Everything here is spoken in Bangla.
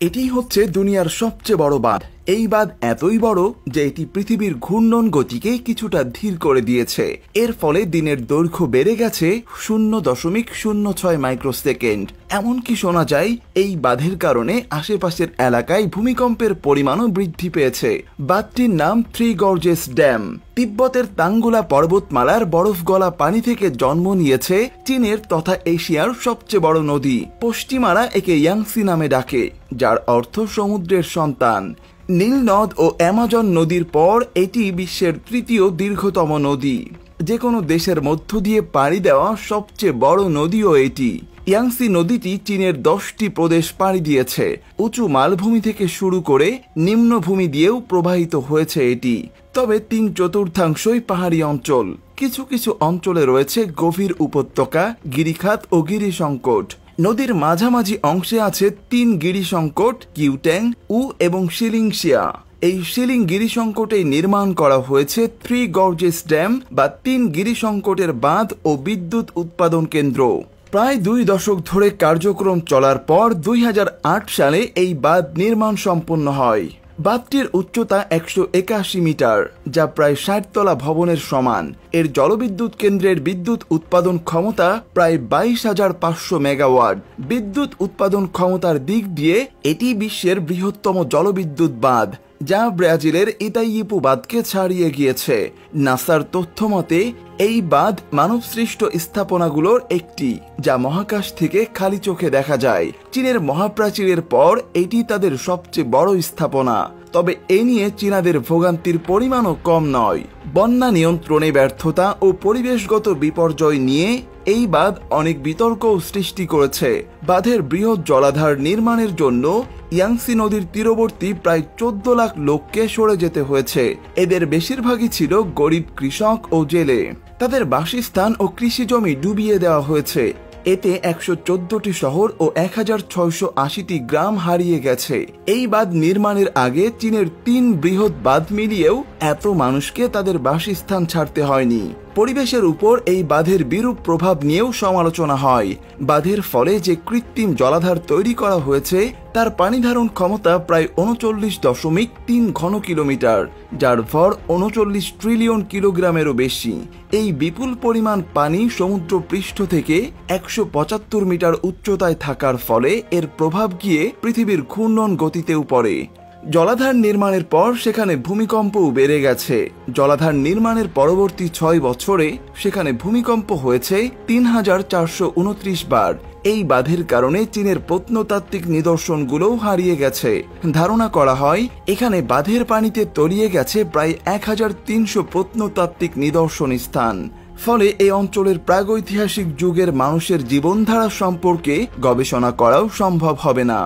এটি হচ্ছে দুনিয়ার সবচেয়ে বড় বাঁধ। এই বাঁধ এতই বড় যে এটি পৃথিবীর ঘূর্ণন গতিকে কিছুটা ধীর করে দিয়েছে। এর ফলে দিনের দৈর্ঘ্য বেড়ে গেছে 0.06 মাইক্রোসেকেন্ড। এমনকি শোনা যায় এই বাঁধের কারণে আশেপাশের এলাকায় ভূমিকম্পের পরিমাণও বৃদ্ধি পেয়েছে। বাঁধটির নাম থ্রি গর্জেস ড্যাম। তিব্বতের তাঙ্গুলা পর্বতমালার বরফ গলা পানি থেকে জন্ম নিয়েছে চীনের তথা এশিয়ার সবচেয়ে বড় নদী। পশ্চিমারা একে ইয়াংসি নামে ডাকে, যার অর্থ সমুদ্রের সন্তান। নীল নদ ও অ্যামাজন নদীর পর এটি বিশ্বের তৃতীয় দীর্ঘতম নদী। যে কোনো দেশের মধ্য দিয়ে পাড়ি দেওয়া সবচেয়ে বড় নদীও এটি। ইয়াংসি নদীটি চীনের 10টি প্রদেশ পাড়ি দিয়েছে। উঁচু মালভূমি থেকে শুরু করে নিম্নভূমি দিয়েও প্রবাহিত হয়েছে এটি। তবে 3/4 পাহাড়ি অঞ্চল। কিছু কিছু অঞ্চলে রয়েছে গভীর উপত্যকা, গিরিখাত ও গিরিসংকট। নদীর মাঝামাঝি অংশে আছে 3 গিরিসংকট, কিউট্যাং, উ এবং শিলিংশিয়া। এই শিলিং গিরিসংকটে নির্মাণ করা হয়েছে থ্রি গর্জেস ড্যাম বা 3 গিরিসংকটের বাঁধ ও বিদ্যুৎ উৎপাদন কেন্দ্র। প্রায় 2 দশক ধরে কার্যক্রম চলার পর 2008 সালে এই বাঁধ নির্মাণ সম্পন্ন হয়। বাঁধটির উচ্চতা 181 মিটার, যা প্রায় 60 তলা ভবনের সমান। এর জলবিদ্যুৎ কেন্দ্রের বিদ্যুৎ উৎপাদন ক্ষমতা প্রায় 22,500 মেগাওয়াট। বিদ্যুৎ উৎপাদন ক্ষমতার দিক দিয়ে এটি বিশ্বের বৃহত্তম জলবিদ্যুৎ বাঁধ, যা ব্রাজিলের ইতাইপু বাঁধকে ছাড়িয়ে গিয়েছে। নাসার তথ্য মতে এই বাঁধ মানবসৃষ্ট স্থাপনাগুলোর একটি, যা মহাকাশ থেকে খালি চোখে দেখা যায়। চীনের মহাপ্রাচীরের পর এটি তাদের সবচেয়ে বড় স্থাপনা। তবে এ নিয়ে চীনাদের ভোগান্তির পরিমাণও কম নয়। বন্যা নিয়ন্ত্রণে ব্যর্থতা ও পরিবেশগত বিপর্যয় নিয়ে এই বাঁধ অনেক বিতর্কও সৃষ্টি করেছে। বাঁধের বৃহৎ জলাধার নির্মাণের জন্য ইয়াংসি নদীর তীরবর্তী প্রায় 14 লাখ লোককে সরে যেতে হয়েছে। এদের বেশিরভাগই ছিল গরিব কৃষক ও জেলে। তাদের বাসস্থান ও কৃষিজমি ডুবিয়ে দেওয়া হয়েছে। এতে 114টি শহর ও 1680টি গ্রাম হারিয়ে গেছে। এই বাঁধ নির্মাণের আগে চীনের 3 বৃহৎ বাঁধ মিলিয়েও এত মানুষকে তাদের বাসস্থান ছাড়তে হয়নি। পরিবেশের উপর এই বাঁধের বিরূপ প্রভাব নিয়েও সমালোচনা হয়। বাঁধের ফলে যে কৃত্রিম জলাধার তৈরি করা হয়েছে তার পানিধারণ ক্ষমতা প্রায় 39.3 ঘন কিলোমিটার, যার ভর 39 ট্রিলিয়ন কিলোগ্রামেরও বেশি। এই বিপুল পরিমাণ পানি সমুদ্র পৃষ্ঠ থেকে 175 মিটার উচ্চতায় থাকার ফলে এর প্রভাব গিয়ে পৃথিবীর ঘূর্ণন গতিতেও পড়ে। জলাধার নির্মাণের পর সেখানে ভূমিকম্পও বেড়ে গেছে। জলাধার নির্মাণের পরবর্তী 6 বছরে সেখানে ভূমিকম্প হয়েছে 3429 বার। এই বাঁধের কারণে চীনের প্রত্নতাত্ত্বিক নিদর্শনগুলোও হারিয়ে গেছে। ধারণা করা হয় এখানে বাঁধের পানিতে তলিয়ে গেছে প্রায় 1300 প্রত্নতাত্ত্বিক নিদর্শন স্থান। ফলে এই অঞ্চলের প্রাগৈতিহাসিক যুগের মানুষের জীবনধারা সম্পর্কে গবেষণা করাও সম্ভব হবে না।